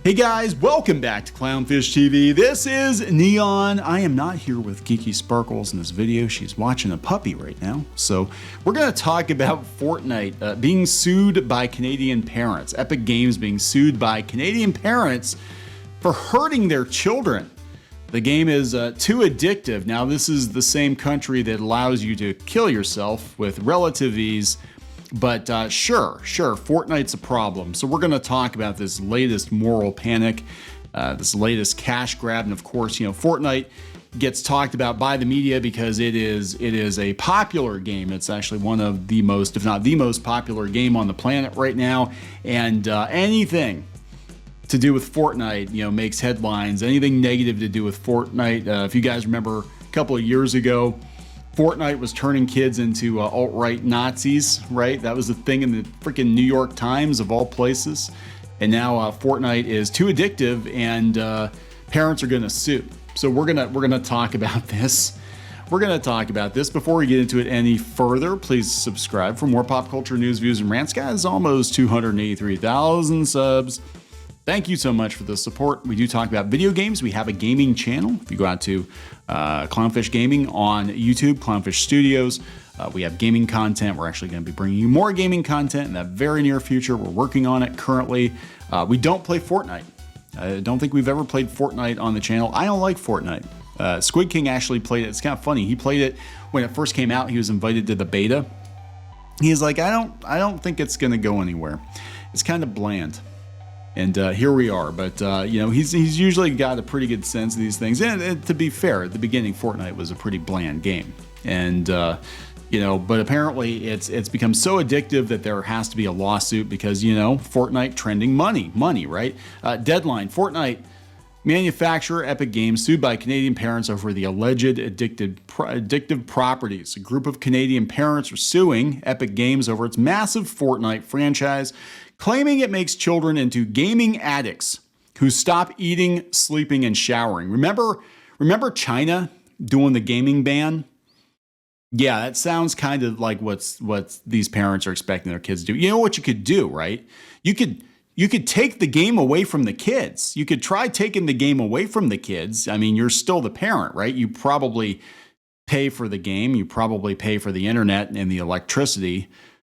Hey guys, welcome back to Clownfish TV. This is Neon. I am not here with Geeky Sparkles in this video. She's watching a puppy right now. So we're going to talk about Fortnite being sued by Canadian parents. Epic Games being sued by Canadian parents for hurting their children. The game is too addictive. Now, this is the same country that allows you to kill yourself with relative ease. But sure, Fortnite's a problem. So we're going to talk about this latest moral panic, this latest cash grab, and of course, Fortnite gets talked about by the media because it is a popular game. It's actually one of the most, if not the most popular game on the planet right now. And anything to do with Fortnite, makes headlines. Anything negative to do with Fortnite, if you guys remember a couple of years ago, Fortnite was turning kids into alt-right Nazis, right? That was the thing in the freaking New York Times of all places. And now Fortnite is too addictive, and parents are going to sue. So we're gonna talk about this. We're gonna talk about this. Before we get into it any further, please subscribe for more pop culture news, views, and rants. Guys, almost 283,000 subs. Thank you so much for the support. We do talk about video games. We have a gaming channel. If you go out to Clownfish Gaming on YouTube, Clownfish Studios, we have gaming content. We're actually going to be bringing you more gaming content in the very near future. We're working on it currently. We don't play Fortnite. I don't think we've ever played Fortnite on the channel. I don't like Fortnite. Squid King actually played it. It's kind of funny. He played it when it first came out. He was invited to the beta. He's like, I don't think it's going to go anywhere. It's kind of bland. And here we are, but he's usually got a pretty good sense of these things. And to be fair, at the beginning, Fortnite was a pretty bland game, and but apparently it's become so addictive that there has to be a lawsuit because Fortnite trending money, right? Deadline: Fortnite manufacturer Epic Games sued by Canadian parents over the alleged addictive properties. A group of Canadian parents are suing Epic Games over its massive Fortnite franchise, claiming it makes children into gaming addicts who stop eating, sleeping, and showering. Remember China doing the gaming ban? Yeah, that sounds kind of like what these parents are expecting their kids to do. You know what you could do, right? You could take the game away from the kids. You could try taking the game away from the kids. I mean, you're still the parent, right? You probably pay for the game. You probably pay for the internet and the electricity.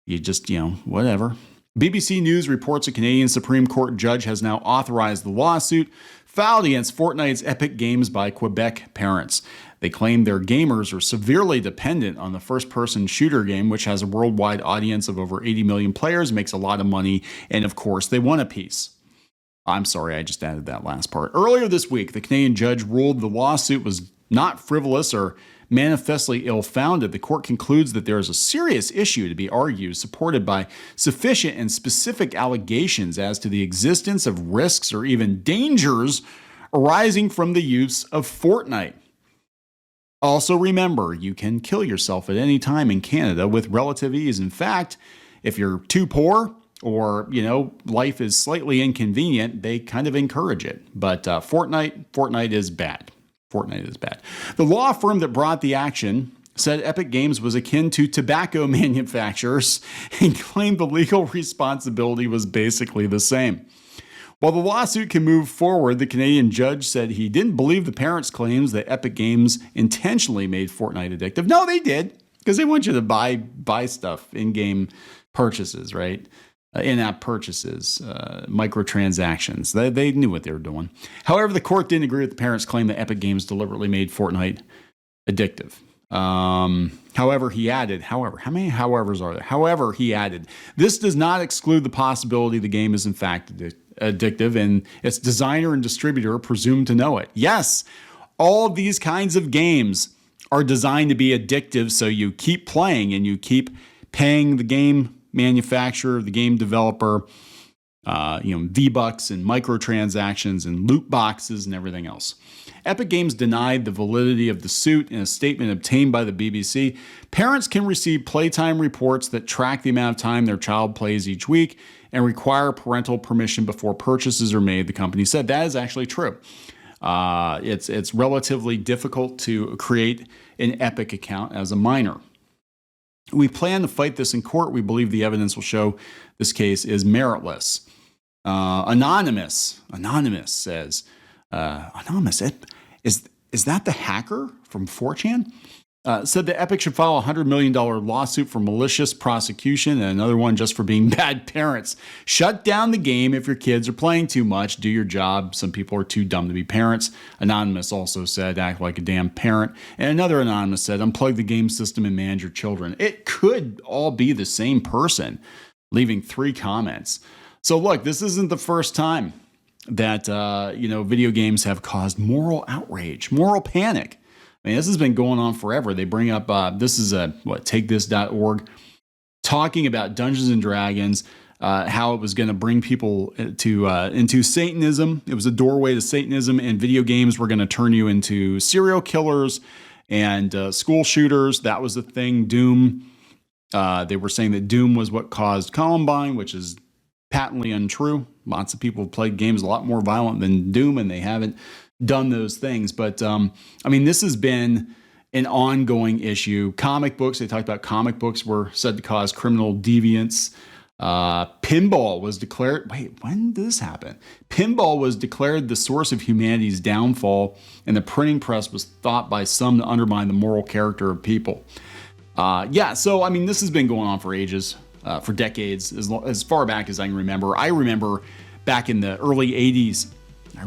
You just, whatever. BBC News reports a Canadian Supreme Court judge has now authorized the lawsuit filed against Fortnite's Epic Games by Quebec parents. They claim their gamers are severely dependent on the first-person shooter game, which has a worldwide audience of over 80 million players, makes a lot of money, and of course, they want a piece. I'm sorry, I just added that last part. Earlier this week, the Canadian judge ruled the lawsuit was not frivolous or manifestly ill-founded. The court concludes that there is a serious issue to be argued, supported by sufficient and specific allegations as to the existence of risks or even dangers arising from the use of Fortnite. Also remember, you can kill yourself at any time in Canada with relative ease. In fact, if you're too poor or, life is slightly inconvenient, they kind of encourage it. But Fortnite is bad. Fortnite is bad. The law firm that brought the action said Epic Games was akin to tobacco manufacturers and claimed the legal responsibility was basically the same. While the lawsuit can move forward, the Canadian judge said he didn't believe the parents' claims that Epic Games intentionally made Fortnite addictive. No, they did, because they want you to buy stuff, in-game purchases, right? In-app purchases, microtransactions. They knew what they were doing. However, the court didn't agree with the parents' claim that Epic Games deliberately made Fortnite addictive. However, he added, how many howevers are there? However, he added, this does not exclude the possibility the game is in fact addictive and its designer and distributor are presumed to know it. Yes, all of these kinds of games are designed to be addictive, so you keep playing and you keep paying the game manufacturer, the game developer, V-Bucks and microtransactions and loot boxes and everything else. Epic Games denied the validity of the suit in a statement obtained by the BBC. Parents can receive playtime reports that track the amount of time their child plays each week and require parental permission before purchases are made, the company said. That is actually true. It's relatively difficult to create an Epic account as a minor. We plan to fight this in court. We believe the evidence will show this case is meritless. Anonymous says, Anonymous, is that the hacker from 4chan? Said that Epic should file a $100 million lawsuit for malicious prosecution and another one just for being bad parents. Shut down the game if your kids are playing too much. Do your job. Some people are too dumb to be parents. Anonymous also said, act like a damn parent. And another Anonymous said, unplug the game system and manage your children. It could all be the same person, leaving 3 comments. So look, this isn't the first time that, video games have caused moral outrage, moral panic. I mean, this has been going on forever. They bring up, this is takethis.org, talking about Dungeons and Dragons, how it was going to bring people into Satanism. It was a doorway to Satanism, and video games were going to turn you into serial killers and school shooters. That was the thing. Doom. They were saying that Doom was what caused Columbine, which is patently untrue. Lots of people have played games a lot more violent than Doom, and they haven't done those things. But this has been an ongoing issue. Comic books, they talked about comic books were said to cause criminal deviance. Pinball was declared, when did this happen? Pinball was declared the source of humanity's downfall, and the printing press was thought by some to undermine the moral character of people. This has been going on for ages, for decades, as far back as I can remember. I remember back in the early 80s, I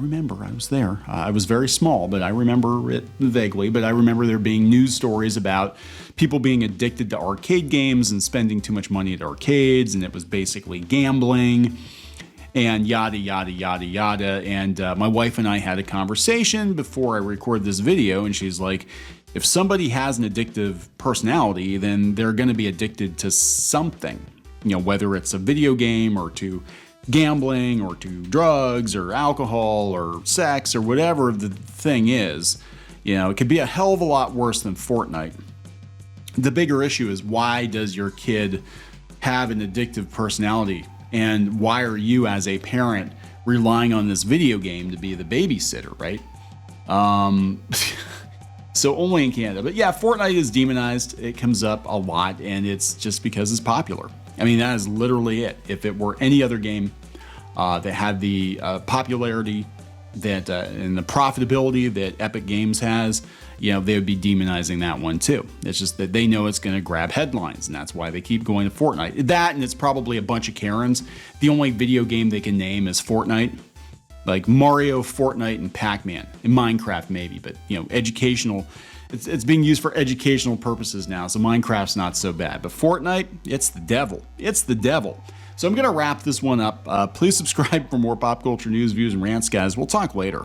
was there. I was very small, but I remember it vaguely. But I remember there being news stories about people being addicted to arcade games and spending too much money at arcades, and it was basically gambling and yada, yada, yada, yada. And my wife and I had a conversation before I recorded this video, and she's like, if somebody has an addictive personality, then they're going to be addicted to something, whether it's a video game or to gambling or to drugs or alcohol or sex or whatever the thing is. It could be a hell of a lot worse than Fortnite. The bigger issue is, why does your kid have an addictive personality? And why are you as a parent relying on this video game to be the babysitter, right? So only in Canada. But yeah, Fortnite is demonized. It comes up a lot, and it's just because it's popular. I mean, that is literally it. If it were any other game that had the popularity that and the profitability that Epic Games has, they would be demonizing that one too. It's just that they know it's going to grab headlines, and that's why they keep going to Fortnite. That, and it's probably a bunch of Karens. The only video game they can name is Fortnite. Like Mario, Fortnite, and Pac-Man, and Minecraft maybe, but educational. It's being used for educational purposes now, so Minecraft's not so bad. But Fortnite, it's the devil. It's the devil. So I'm gonna wrap this one up. Please subscribe for more pop culture news, views, and rants, guys. We'll talk later.